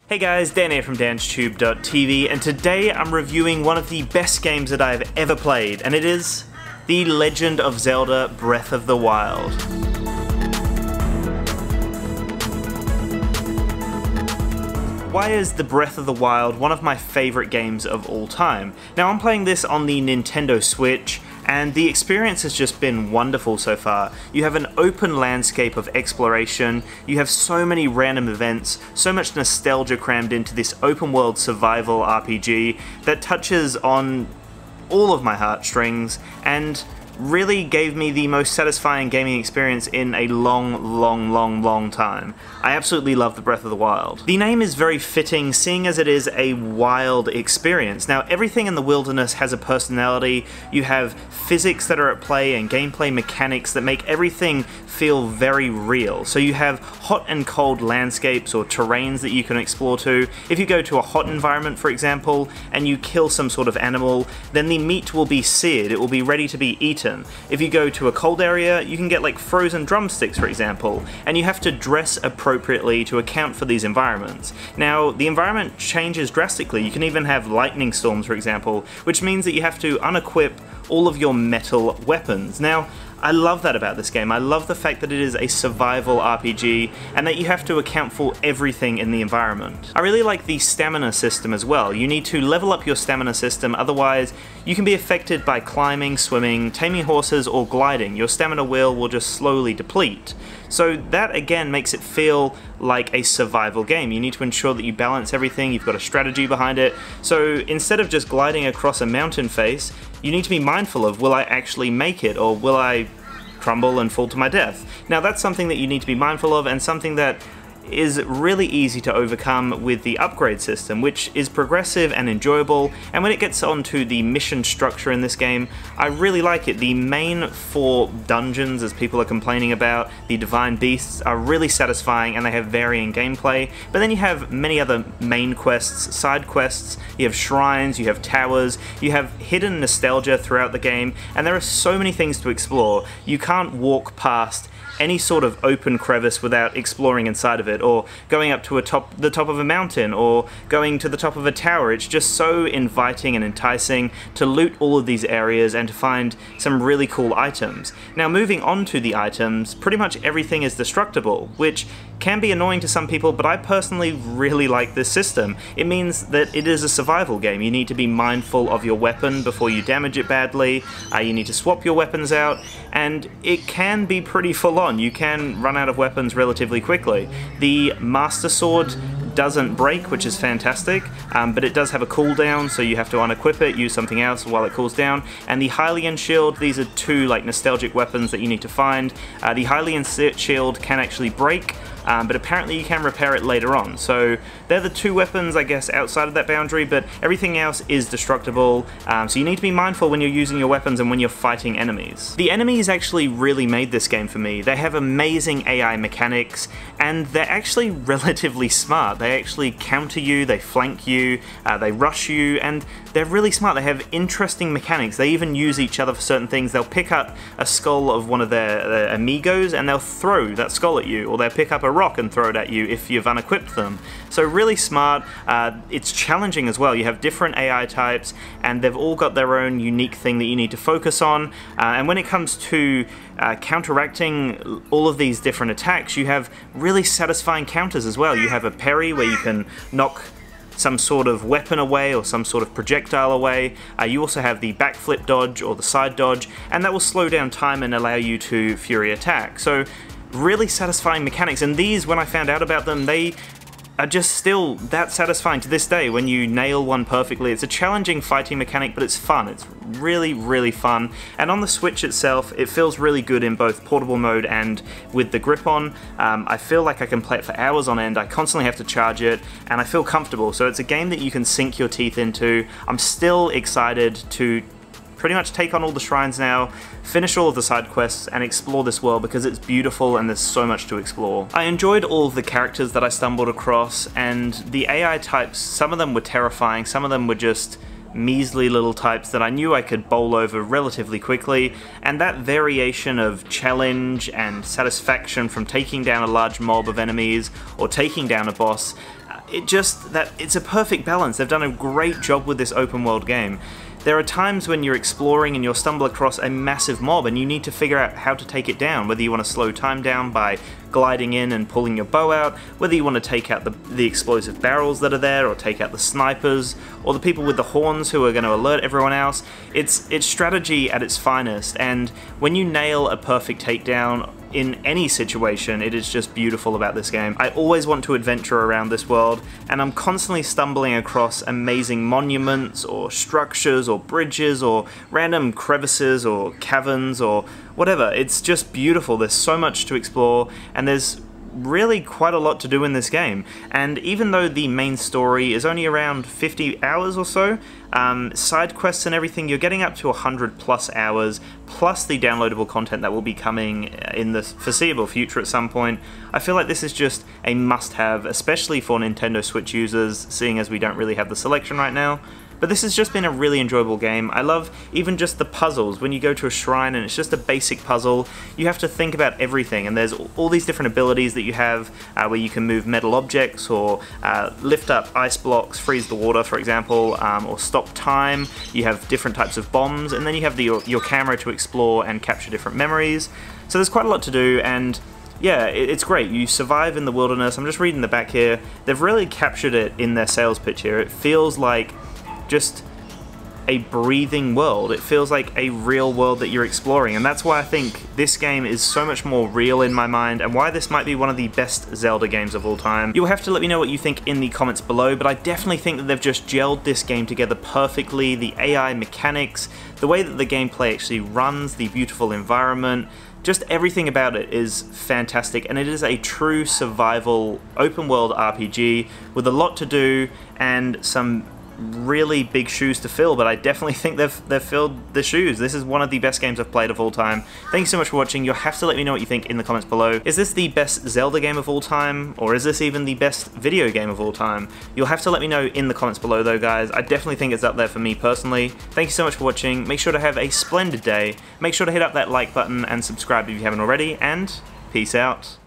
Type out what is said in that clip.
Hey guys, Dan here from DansTube.TV, and today I'm reviewing one of the best games that I've ever played, and it is The Legend of Zelda Breath of the Wild. Why is the Breath of the Wild one of my favourite games of all time? Now, I'm playing this on the Nintendo Switch, and the experience has just been wonderful so far. You have an open landscape of exploration, you have so many random events, so much nostalgia crammed into this open world survival RPG that touches on all of my heartstrings and really gave me the most satisfying gaming experience in a long time. I absolutely love the Breath of the Wild. The name is very fitting, seeing as it is a wild experience. Now, everything in the wilderness has a personality. You have physics that are at play and gameplay mechanics that make everything feel very real. So you have hot and cold landscapes or terrains that you can explore to. If you go to a hot environment, for example, and you kill some sort of animal, then the meat will be seared. It will be ready to be eaten. If you go to a cold area, you can get like frozen drumsticks, for example, and you have to dress appropriately to account for these environments. Now, the environment changes drastically. You can even have lightning storms, for example, which means that you have to unequip all of your metal weapons. Now, I love that about this game. I love the fact that it is a survival RPG and that you have to account for everything in the environment. I really like the stamina system as well. You need to level up your stamina system, otherwise you can be affected by climbing, swimming, taming horses, or gliding. Your stamina wheel will just slowly deplete. So that again makes it feel like a survival game. You need to ensure that you balance everything, you've got a strategy behind it. So instead of just gliding across a mountain face, you need to be mindful of, will I actually make it, or will I crumble and fall to my death? Now, that's something that you need to be mindful of, and something that is really easy to overcome with the upgrade system, which is progressive and enjoyable. And when it gets onto the mission structure in this game, I really like it. The main 4 dungeons, as people are complaining about, the divine beasts, are really satisfying and they have varying gameplay. But then you have many other main quests, side quests, you have shrines, you have towers, you have hidden nostalgia throughout the game, and there are so many things to explore. You can't walk past any sort of open crevice without exploring inside of it, or going up to the top of a mountain, or going to the top of a tower. It's just so inviting and enticing to loot all of these areas and to find some really cool items. Now, moving on to the items, pretty much everything is destructible, which can be annoying to some people, but I personally really like this system. It means that it is a survival game. You need to be mindful of your weapon before you damage it badly, you need to swap your weapons out, and it can be pretty full on. You can run out of weapons relatively quickly. The Master Sword doesn't break, which is fantastic, but it does have a cooldown, so you have to unequip it, use something else while it cools down. And the Hylian Shield, these are 2 like nostalgic weapons that you need to find. The Hylian Shield can actually break, but apparently you can repair it later on. So they're the 2 weapons, I guess, outside of that boundary, but everything else is destructible, so you need to be mindful when you're using your weapons and when you're fighting enemies. The enemies actually really made this game for me. They have amazing AI mechanics, and they're actually relatively smart. They actually counter you, they flank you, they rush you, and they're really smart. They have interesting mechanics. They even use each other for certain things. They'll pick up a skull of one of their amigos and they'll throw that skull at you, or they'll pick up a rock and throw it at you if you've unequipped them. So really smart. It's challenging as well. You have different AI types and they've all got their own unique thing that you need to focus on. And when it comes to counteracting all of these different attacks, you have really satisfying counters as well. You have a parry where you can knock some sort of weapon away or some sort of projectile away. You also have the backflip dodge or the side dodge, and that will slow down time and allow you to fury attack. So really satisfying mechanics, and these, when I found out about them, they are just still that satisfying to this day when you nail one perfectly. It's a challenging fighting mechanic, but it's fun. It's really fun. And on the Switch itself, it feels really good in both portable mode and with the grip on. I feel like I can play it for hours on end. I constantly have to charge it, and I feel comfortable. So it's a game that you can sink your teeth into. I'm still excited to pretty much take on all the shrines now, finish all of the side quests, and explore this world because it's beautiful and there's so much to explore. I enjoyed all of the characters that I stumbled across, and the AI types, some of them were terrifying, some of them were just measly little types that I knew I could bowl over relatively quickly, and that variation of challenge and satisfaction from taking down a large mob of enemies or taking down a boss it's a perfect balance. They've done a great job with this open world game. There are times when you're exploring and you'll stumble across a massive mob and you need to figure out how to take it down, whether you want to slow time down by gliding in and pulling your bow out, whether you want to take out the explosive barrels that are there, or take out the snipers, or the people with the horns who are going to alert everyone else. It's strategy at its finest, and when you nail a perfect takedown in any situation, it is just beautiful about this game. I always want to adventure around this world, and I'm constantly stumbling across amazing monuments, or structures, or bridges, or random crevices, or caverns, or whatever. It's just beautiful. There's so much to explore, and there's really quite a lot to do in this game. And even though the main story is only around 50 hours or so, side quests and everything, you're getting up to 100 plus hours, plus the downloadable content that will be coming in the foreseeable future at some point. I feel like this is just a must-have, especially for Nintendo Switch users, seeing as we don't really have the selection right now. But this has just been a really enjoyable game. I love even just the puzzles. When you go to a shrine and it's just a basic puzzle, you have to think about everything, and there's all these different abilities that you have where you can move metal objects, or lift up ice blocks, freeze the water for example, or stop time. You have different types of bombs, and then you have your camera to explore and capture different memories. So there's quite a lot to do, and yeah, it's great. You survive in the wilderness. I'm just reading the back here. They've really captured it in their sales pitch here. It feels like just a breathing world. It feels like a real world that you're exploring, and that's why I think this game is so much more real in my mind, and why this might be one of the best Zelda games of all time. You'll have to let me know what you think in the comments below, but I definitely think that they've just gelled this game together perfectly. The AI mechanics, the way that the gameplay actually runs, the beautiful environment, just everything about it is fantastic, and it is a true survival open world RPG with a lot to do and some really big shoes to fill, but I definitely think they've filled the shoes. This is one of the best games I've played of all time. Thank you so much for watching. You'll have to let me know what you think in the comments below. Is this the best Zelda game of all time, or is this even the best video game of all time? You'll have to let me know in the comments below though, guys. I definitely think it's up there for me personally. Thank you so much for watching. Make sure to have a splendid day. Make sure to hit up that like button and subscribe if you haven't already, and peace out.